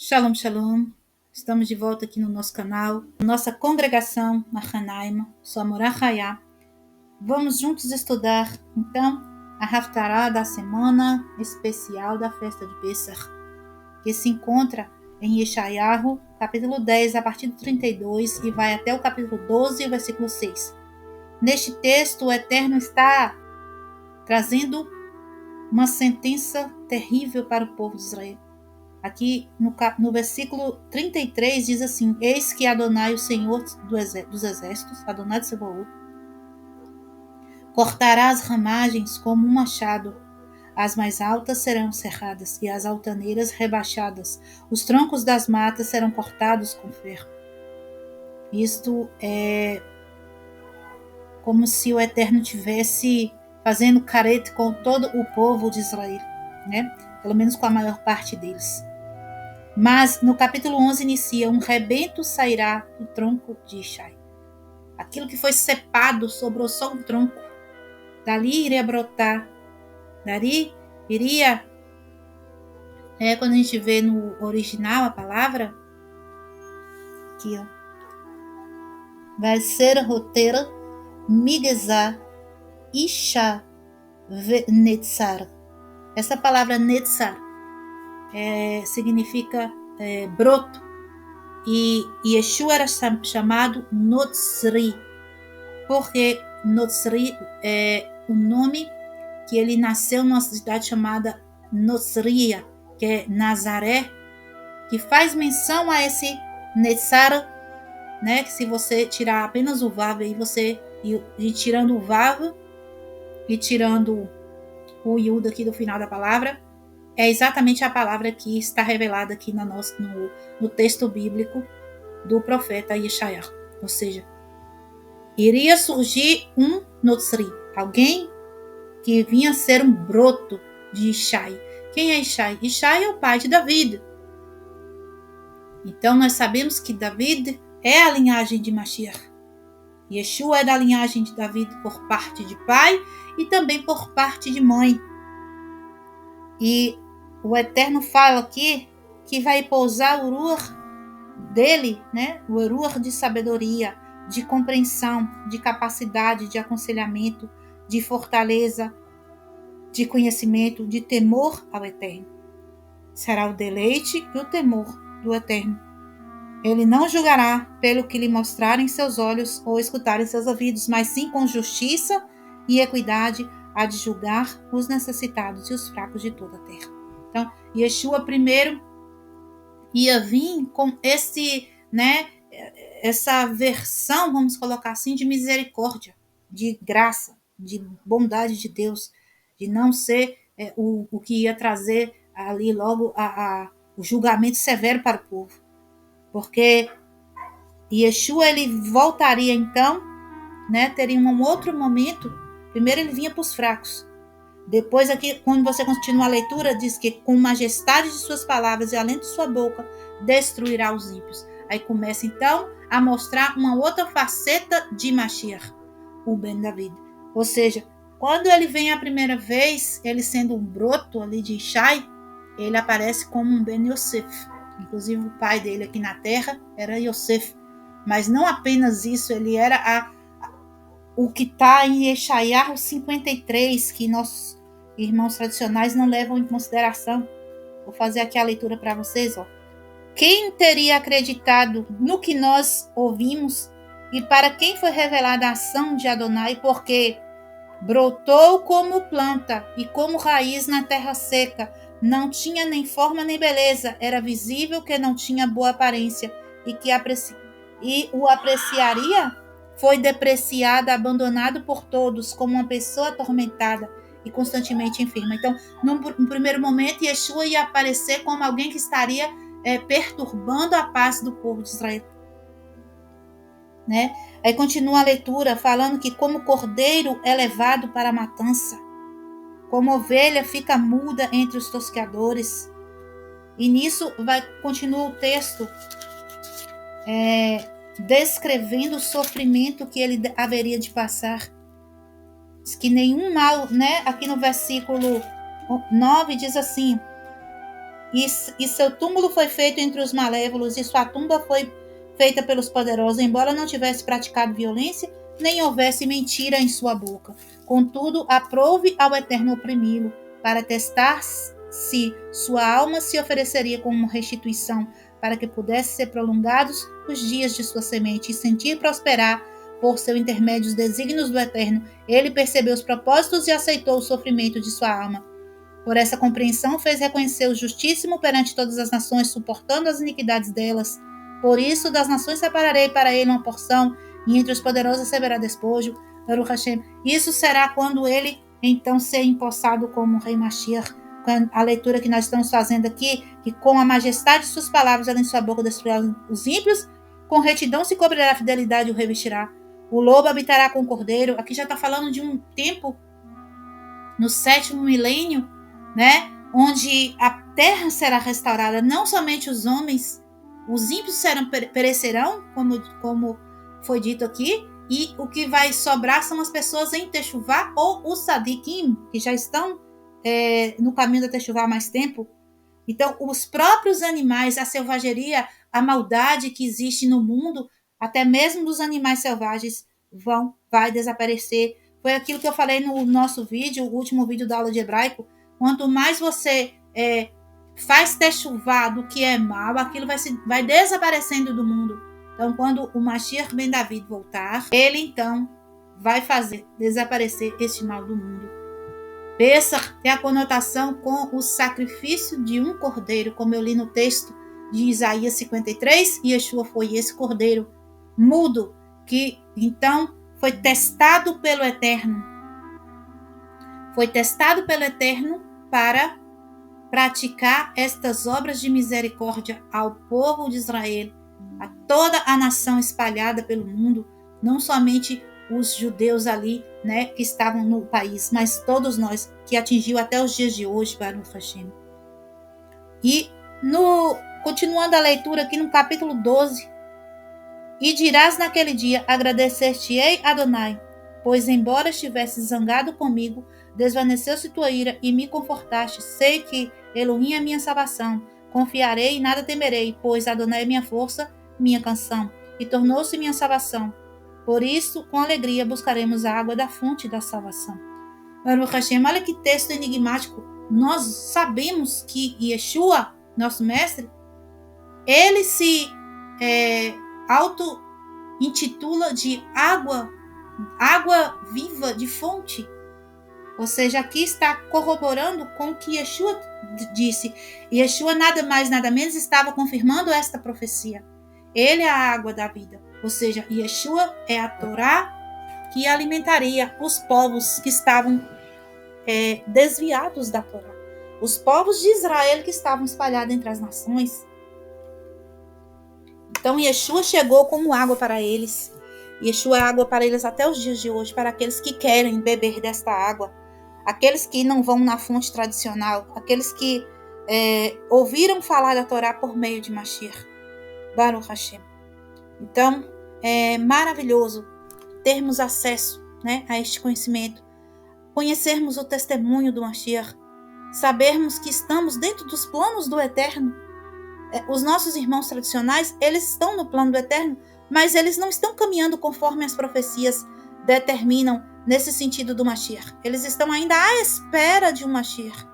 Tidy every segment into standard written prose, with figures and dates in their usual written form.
Shalom, shalom. Estamos de volta aqui no nosso canal, nossa congregação Mahanaim, Samorah Hayá. Vamos juntos estudar, então, a Haftarah da semana especial da festa de Pessah, que se encontra em Yeshayahu, capítulo 10, a partir do 32, e vai até o capítulo 12, versículo 6. Neste texto, o Eterno está trazendo uma sentença terrível para o povo de Israel. Aqui no versículo 33 diz assim: Eis que Adonai, o Senhor dos exércitos, Adonai de Sebaot, cortará as ramagens como um machado, as mais altas serão cerradas e as altaneiras rebaixadas, os troncos das matas serão cortados com ferro. Isto é como se o Eterno tivesse fazendo careta com todo o povo de Israel, né? Pelo menos com a maior parte deles. Mas no capítulo 11 inicia: um rebento sairá do tronco de Ishai. Aquilo que foi cepado sobrou só um tronco. Dali iria brotar. Dali iria... quando a gente vê no original a palavra, aqui ó, vai ser roteira migezá isha netzar. Essa palavra netzar significa broto. E Yeshua era chamado Notzri, porque Notzri é o nome que ele nasceu numa cidade chamada Notzria, que é Nazaré, que faz menção a esse Netzar, né? Que se você tirar apenas o Vav, aí você e tirando o Vav e tirando o Yud aqui do final da palavra, é exatamente a palavra que está revelada aqui no texto bíblico do profeta Yeshayahu. Ou seja, iria surgir um Notzri, alguém que vinha ser um broto de Ishai. Quem é Ishai? Ishai é o pai de David. Então nós sabemos que David é a linhagem de Mashiach. Yeshua é da linhagem de David por parte de pai e também por parte de mãe. E o Eterno fala aqui que vai pousar o Ruach dele, né? O Ruach de sabedoria, de compreensão, de capacidade, de aconselhamento, de fortaleza, de conhecimento, de temor ao Eterno. Será o deleite e o temor do Eterno. Ele não julgará pelo que lhe mostrarem seus olhos ou escutarem seus ouvidos, mas sim com justiça e equidade há de julgar os necessitados e os fracos de toda a terra. Então, Yeshua primeiro ia vir com essa versão, vamos colocar assim, de misericórdia, de graça, de bondade de Deus, de não ser o que ia trazer ali logo o julgamento severo para o povo. Porque Yeshua, ele voltaria então, né, teria um outro momento. Primeiro ele vinha para os fracos. Depois aqui, quando você continua a leitura, diz que com majestade de suas palavras e além de sua boca, destruirá os ímpios. Aí começa então a mostrar uma outra faceta de Mashiach, o Ben David. Ou seja, quando ele vem a primeira vez, ele sendo um broto ali de Ishai, ele aparece como um Ben Yosef. Inclusive o pai dele aqui na terra era Yosef. Mas não apenas isso, ele era o que está em Yeshayahu 53, que nossos irmãos tradicionais não levam em consideração. Vou fazer aqui a leitura para vocês. Ó. Quem teria acreditado no que nós ouvimos e para quem foi revelada a ação de Adonai, porque brotou como planta e como raiz na terra seca, não tinha nem forma nem beleza, era visível que não tinha boa aparência e o apreciaria? Foi depreciado, abandonado por todos, como uma pessoa atormentada e constantemente enferma. Então, no primeiro momento, Yeshua ia aparecer como alguém que estaria perturbando a paz do povo de Israel. Né? Aí continua a leitura falando que como cordeiro é levado para a matança, como ovelha fica muda entre os tosqueadores. E nisso continua o texto descrevendo o sofrimento que ele haveria de passar. Diz que nenhum mal, né? Aqui no versículo 9 diz assim: e seu túmulo foi feito entre os malévolos, e sua tumba foi feita pelos poderosos, embora não tivesse praticado violência, nem houvesse mentira em sua boca. Contudo, aprove ao Eterno oprimi-lo, para testar se sua alma se ofereceria como restituição, para que pudesse ser prolongados os dias de sua semente, e sentir prosperar por seu intermédio os desígnios do Eterno. Ele percebeu os propósitos e aceitou o sofrimento de sua alma. Por essa compreensão, fez reconhecer o Justíssimo perante todas as nações, suportando as iniquidades delas. Por isso, das nações separarei para ele uma porção, e entre os poderosos receberá despojo. Baruch Hashem. Isso será quando ele, então, ser empossado como rei Mashiach. A leitura que nós estamos fazendo aqui, que com a majestade de suas palavras, ela em sua boca destruirá os ímpios, com retidão se cobrirá a fidelidade e o revestirá. O lobo habitará com o cordeiro. Aqui já está falando de um tempo, no 7º milênio, né? Onde a terra será restaurada, não somente os homens, os ímpios perecerão, como foi dito aqui, e o que vai sobrar são as pessoas em Techuvá ou os Sadikim, que já estão no caminho da Techuvá há mais tempo. Então, os próprios animais, a selvageria, a maldade que existe no mundo, até mesmo dos animais selvagens, vai desaparecer. Foi aquilo que eu falei no nosso vídeo, o último vídeo da aula de hebraico. Quanto mais você faz techuvá do que é mal, aquilo vai desaparecendo do mundo. Então, quando o Mashiach ben David voltar, ele então vai fazer desaparecer este mal do mundo. Pessach tem a conotação com o sacrifício de um cordeiro, como eu li no texto de Isaías 53, e Yeshua foi esse cordeiro mudo, que então foi testado pelo Eterno. Foi testado pelo Eterno para praticar estas obras de misericórdia ao povo de Israel, a toda a nação espalhada pelo mundo, não somente os judeus ali, né, que estavam no país, mas todos nós, que atingiu até os dias de hoje, Baruch Hashem. E continuando a leitura aqui no capítulo 12, e dirás naquele dia, agradecer-te-ei, Adonai, pois embora estivesse zangado comigo, desvaneceu-se tua ira e me confortaste. Sei que Elohim é minha salvação. Confiarei e nada temerei, pois Adonai é minha força, minha canção, e tornou-se minha salvação. Por isso, com alegria, buscaremos a água da fonte da salvação. Baruch Hashem, olha que texto enigmático. Nós sabemos que Yeshua, nosso mestre, ele se auto-intitula de água viva de fonte. Ou seja, aqui está corroborando com o que Yeshua disse. Yeshua nada mais, nada menos estava confirmando esta profecia. Ele é a água da vida. Ou seja, Yeshua é a Torá que alimentaria os povos que estavam desviados da Torá. Os povos de Israel que estavam espalhados entre as nações. Então, Yeshua chegou como água para eles. Yeshua é água para eles até os dias de hoje, para aqueles que querem beber desta água. Aqueles que não vão na fonte tradicional. Aqueles que ouviram falar da Torá por meio de Mashiach. Baruch Hashem. Então, é maravilhoso termos acesso, né, a este conhecimento. Conhecermos o testemunho do Mashiach. Sabermos que estamos dentro dos planos do Eterno. Os nossos irmãos tradicionais, eles estão no plano do Eterno, mas eles não estão caminhando conforme as profecias determinam nesse sentido do Mashiach. Eles estão ainda à espera de um Mashiach.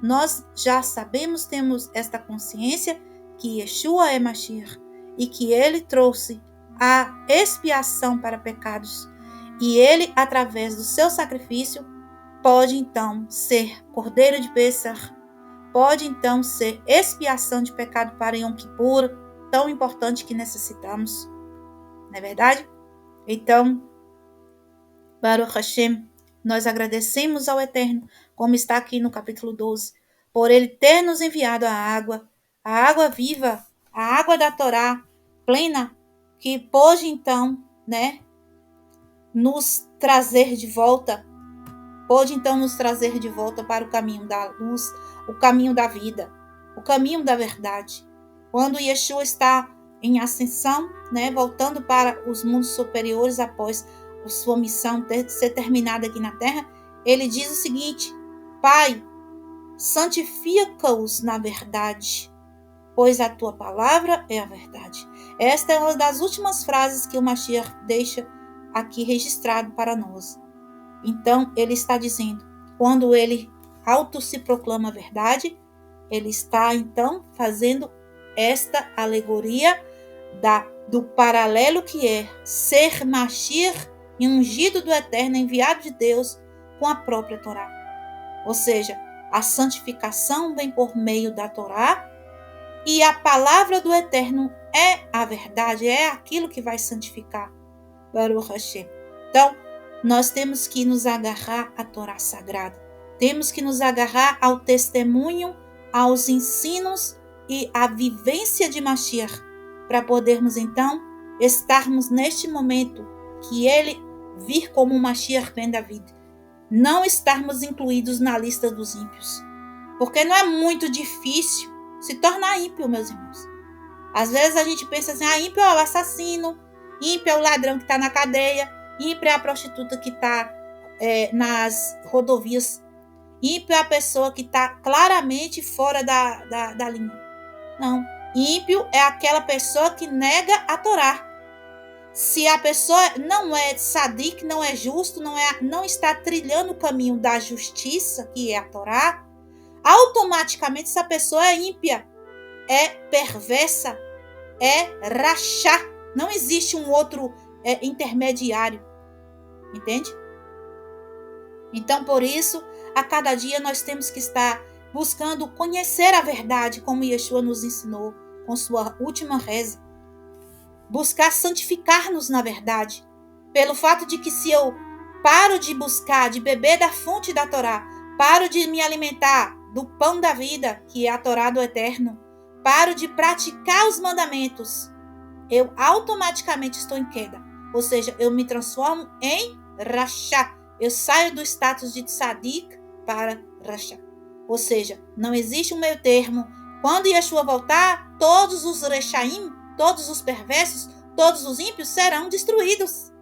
Nós já sabemos, temos esta consciência que Yeshua é Mashiach e que ele trouxe a expiação para pecados. E ele, através do seu sacrifício, pode então ser cordeiro de Pessach, pode então ser expiação de pecado para Yom Kippur, tão importante que necessitamos. Não é verdade? Então, Baruch Hashem, nós agradecemos ao Eterno, como está aqui no capítulo 12, por ele ter nos enviado a água viva, a água da Torá plena, que pôde então, né, nos trazer de volta, para o caminho da luz, o caminho da vida, o caminho da verdade. Quando Yeshua está em ascensão, né, voltando para os mundos superiores após a sua missão ser terminada aqui na Terra, ele diz o seguinte: Pai, santifica-os na verdade, pois a tua palavra é a verdade. Esta é uma das últimas frases que o Mashiach deixa aqui registrado para nós. Então, ele está dizendo, quando ele auto se proclama a verdade, ele está, então, fazendo esta alegoria do paralelo que é ser Mashiach e ungido do Eterno, enviado de Deus com a própria Torá. Ou seja, a santificação vem por meio da Torá e a palavra do Eterno é a verdade, é aquilo que vai santificar. Baruch Hashem. Então, nós temos que nos agarrar à Torá Sagrada. Temos que nos agarrar ao testemunho, aos ensinos e à vivência de Mashiach, para podermos, então, estarmos neste momento que ele vir como Mashiach ben David. Não estarmos incluídos na lista dos ímpios. Porque não é muito difícil se tornar ímpio, meus irmãos. Às vezes a gente pensa assim, ímpio é o assassino, ímpio é o ladrão que está na cadeia, ímpio é a prostituta que está nas rodovias, ímpio é a pessoa que está claramente fora da linha. Não, ímpio é aquela pessoa que nega a Torá. Se a pessoa não é sadik, não é justo, não está trilhando o caminho da justiça, que é a Torá, automaticamente essa pessoa é ímpia, é perversa, é rachá. Não existe um outro intermediário. Entende? Então, por isso, a cada dia nós temos que estar buscando conhecer a verdade, como Yeshua nos ensinou com sua última reza. Buscar santificar-nos na verdade. Pelo fato de que se eu paro de buscar, de beber da fonte da Torá, paro de me alimentar do pão da vida, que é a Torá do Eterno, paro de praticar os mandamentos, eu automaticamente estou em queda. Ou seja, eu me transformo em rachá. Eu saio do status de tzadik para rachá. Ou seja, não existe um meio termo. Quando Yeshua voltar, todos os rechaim, todos os perversos, todos os ímpios serão destruídos.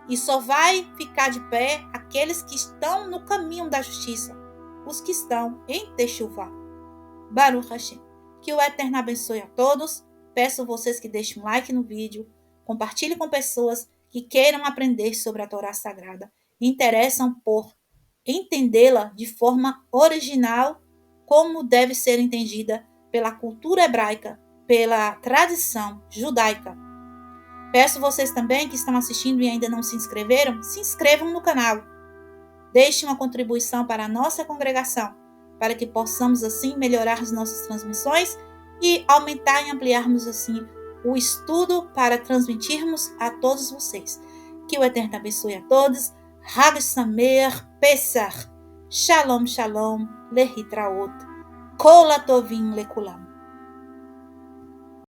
E só vai ficar de pé aqueles que estão no caminho da justiça, os que estão em Teshuvá. Baruch Hashem. Que o Eterno abençoe a todos. Peço a vocês que deixem um like no vídeo, compartilhem com pessoas que queiram aprender sobre a Torá Sagrada e interessam por entendê-la de forma original, como deve ser entendida pela cultura hebraica, pela tradição judaica. Peço vocês também que estão assistindo e ainda não se inscreveram, se inscrevam no canal. Deixem uma contribuição para a nossa congregação, para que possamos assim melhorar as nossas transmissões e aumentar e ampliarmos assim o estudo para transmitirmos a todos vocês. Que o Eterno abençoe a todos. Hag Sameach Pesach. Shalom, shalom. Lehitraot. Kol Hatovim lekulam.